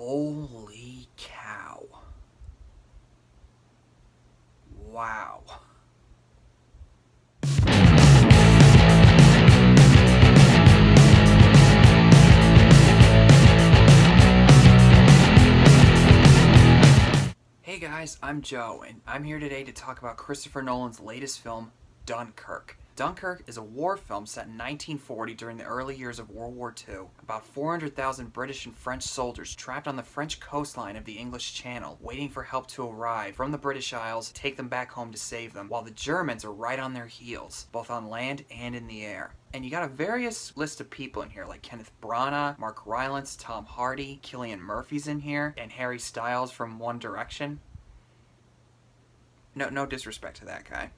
Holy cow. Wow. Hey guys, I'm Joe, and I'm here today to talk about Christopher Nolan's latest film, Dunkirk. Dunkirk is a war film set in 1940 during the early years of World War II. About 400,000 British and French soldiers trapped on the French coastline of the English Channel, waiting for help to arrive from the British Isles to take them back home to save them, while the Germans are right on their heels, both on land and in the air. And you got a various list of people in here, like Kenneth Branagh, Mark Rylance, Tom Hardy, Cillian Murphy's in here, and Harry Styles from One Direction. No disrespect to that guy.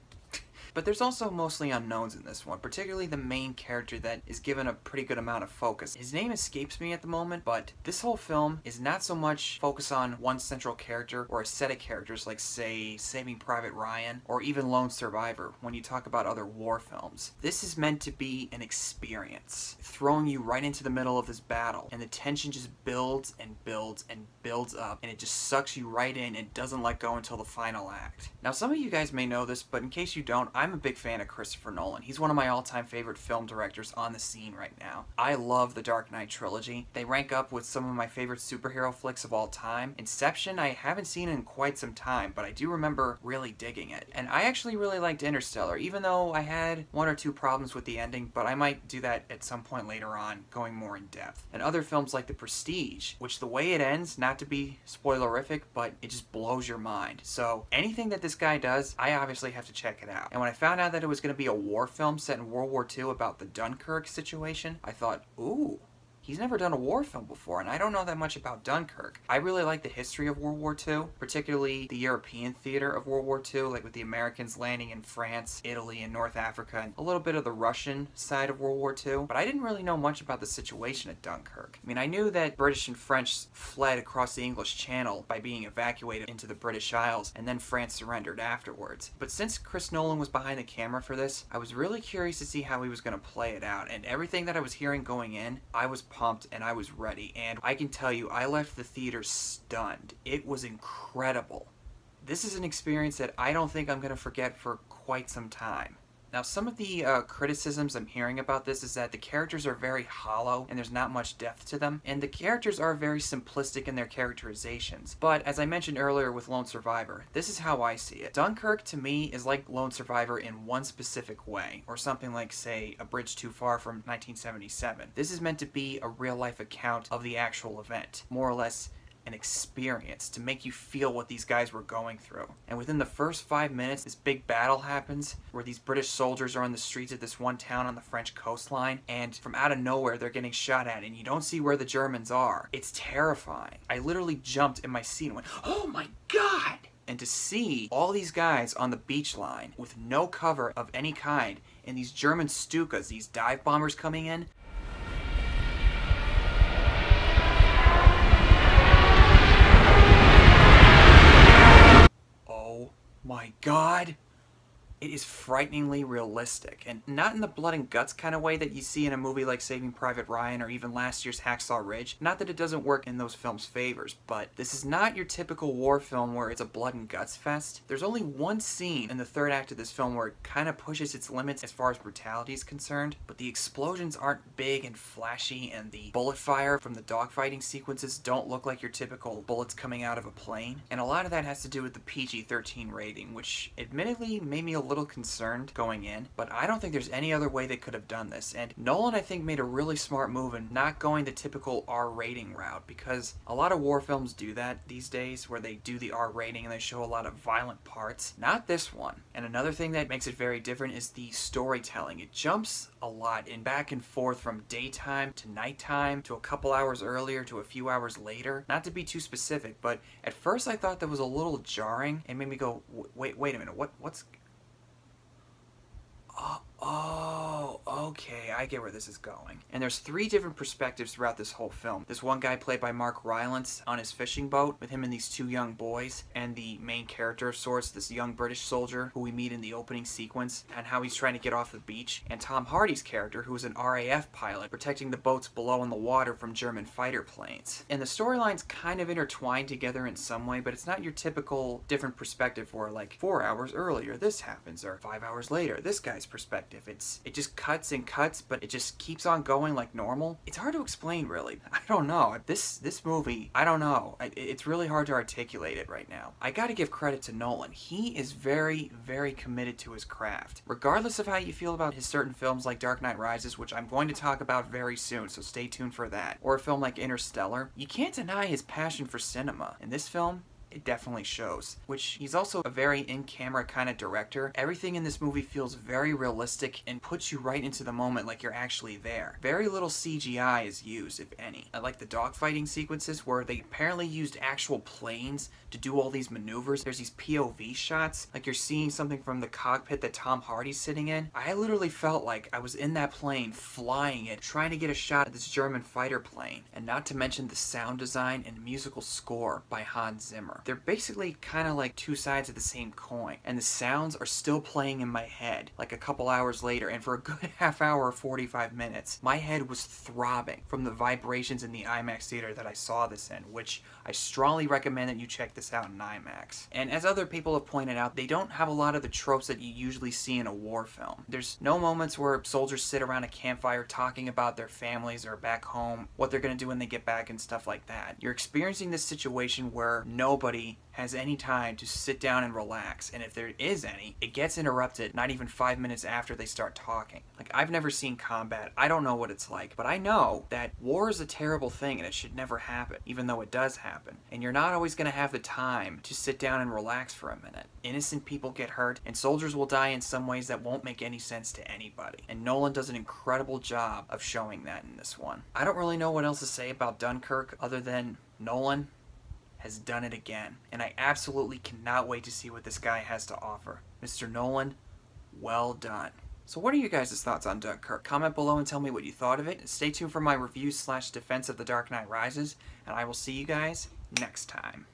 But there's also mostly unknowns in this one, particularly the main character that is given a pretty good amount of focus. His name escapes me at the moment, but this whole film is not so much focused on one central character or a set of characters like, say, Saving Private Ryan or even Lone Survivor when you talk about other war films. This is meant to be an experience, throwing you right into the middle of this battle, and the tension just builds and builds and builds up, and it just sucks you right in and doesn't let go until the final act. Now, some of you guys may know this, but in case you don't, I'm a big fan of Christopher Nolan. He's one of my all-time favorite film directors on the scene right now. I love the Dark Knight Trilogy. They rank up with some of my favorite superhero flicks of all time. Inception I haven't seen in quite some time, but I do remember really digging it. And I actually really liked Interstellar, even though I had one or two problems with the ending, but I might do that at some point later on, going more in depth. And other films like The Prestige, which the way it ends, not to be spoilerific, but it just blows your mind. So anything that this guy does, I obviously have to check it out. And when I found out that it was going to be a war film set in World War II about the Dunkirk situation, I thought, ooh, he's never done a war film before, and I don't know that much about Dunkirk. I really like the history of World War II, particularly the European theater of World War II, like with the Americans landing in France, Italy, and North Africa, and a little bit of the Russian side of World War II, but I didn't really know much about the situation at Dunkirk. I mean, I knew that British and French fled across the English Channel by being evacuated into the British Isles, and then France surrendered afterwards. But since Chris Nolan was behind the camera for this, I was really curious to see how he was going to play it out, and everything that I was hearing going in, I was pumped and I was ready, and I can tell you, I left the theater stunned. It was incredible. This is an experience that I don't think I'm going to forget for quite some time. Now, some of the criticisms I'm hearing about this is that the characters are very hollow and there's not much depth to them, and the characters are very simplistic in their characterizations. But as I mentioned earlier with Lone Survivor, this is how I see it. Dunkirk to me is like Lone Survivor in one specific way, or something like, say, A Bridge Too Far from 1977. This is meant to be a real-life account of the actual event, more or less an experience to make you feel what these guys were going through. And within the first 5 minutes, this big battle happens where these British soldiers are on the streets of this one town on the French coastline, and from out of nowhere they're getting shot at and you don't see where the Germans are. It's terrifying. I literally jumped in my seat and went, oh my god! And to see all these guys on the beach line with no cover of any kind, and these German Stukas, these dive bombers coming in, my god, it is frighteningly realistic, and not in the blood and guts kind of way that you see in a movie like Saving Private Ryan or even last year's Hacksaw Ridge. Not that it doesn't work in those films' favors, but this is not your typical war film where it's a blood and guts fest. There's only one scene in the third act of this film where it kind of pushes its limits as far as brutality is concerned, but the explosions aren't big and flashy, and the bullet fire from the dogfighting sequences don't look like your typical bullets coming out of a plane. And a lot of that has to do with the PG-13 rating, which admittedly made me a little concerned going in, but I don't think there's any other way they could have done this. And Nolan, I think, made a really smart move in not going the typical R rating route, because a lot of war films do that these days, where they do the R rating and they show a lot of violent parts. Not this one. And another thing that makes it very different is the storytelling. It jumps a lot in back and forth from daytime to nighttime to a couple hours earlier to a few hours later. Not to be too specific, but at first I thought that was a little jarring and made me go, wait a minute, what's Oh, okay, I get where this is going. And there's 3 different perspectives throughout this whole film. This one guy played by Mark Rylance on his fishing boat with him and these 2 young boys, and the main character of sorts, this young British soldier who we meet in the opening sequence, and how he's trying to get off the beach, and Tom Hardy's character who is an RAF pilot protecting the boats below in the water from German fighter planes. And the storylines kind of intertwine together in some way, but it's not your typical different perspective where like 4 hours earlier this happens, or 5 hours later this guy's perspective. It just cuts and cuts, but it just keeps on going like normal. It's hard to explain, really. I don't know. This movie, I don't know. It's really hard to articulate it right now. I gotta give credit to Nolan. He is very, very committed to his craft. Regardless of how you feel about his certain films like Dark Knight Rises, which I'm going to talk about very soon, so stay tuned for that, or a film like Interstellar, you can't deny his passion for cinema. In this film, it definitely shows. Which, he's also a very in-camera kind of director. Everything in this movie feels very realistic and puts you right into the moment like you're actually there. Very little CGI is used, if any. I like the dogfighting sequences where they apparently used actual planes to do all these maneuvers. There's these POV shots, like you're seeing something from the cockpit that Tom Hardy's sitting in. I literally felt like I was in that plane, flying it, trying to get a shot at this German fighter plane. And not to mention the sound design and musical score by Hans Zimmer. They're basically kind of like 2 sides of the same coin, and the sounds are still playing in my head like a couple hours later, and for a good half hour or 45 minutes, my head was throbbing from the vibrations in the IMAX theater that I saw this in, which I strongly recommend that you check this out in IMAX. And as other people have pointed out, they don't have a lot of the tropes that you usually see in a war film. There's no moments where soldiers sit around a campfire talking about their families or back home, what they're gonna do when they get back and stuff like that. You're experiencing this situation where nobody has any time to sit down and relax, and if there is any, it gets interrupted not even 5 minutes after they start talking. Like, I've never seen combat, I don't know what it's like, but I know that war is a terrible thing and it should never happen, even though it does happen. And you're not always gonna have the time to sit down and relax for a minute. Innocent people get hurt, and soldiers will die in some ways that won't make any sense to anybody. And Nolan does an incredible job of showing that in this one. I don't really know what else to say about Dunkirk other than Nolan has done it again, and I absolutely cannot wait to see what this guy has to offer. Mr. Nolan, well done. So what are you guys' thoughts on Dunkirk? Comment below and tell me what you thought of it. Stay tuned for my review / defense of The Dark Knight Rises, and I will see you guys next time.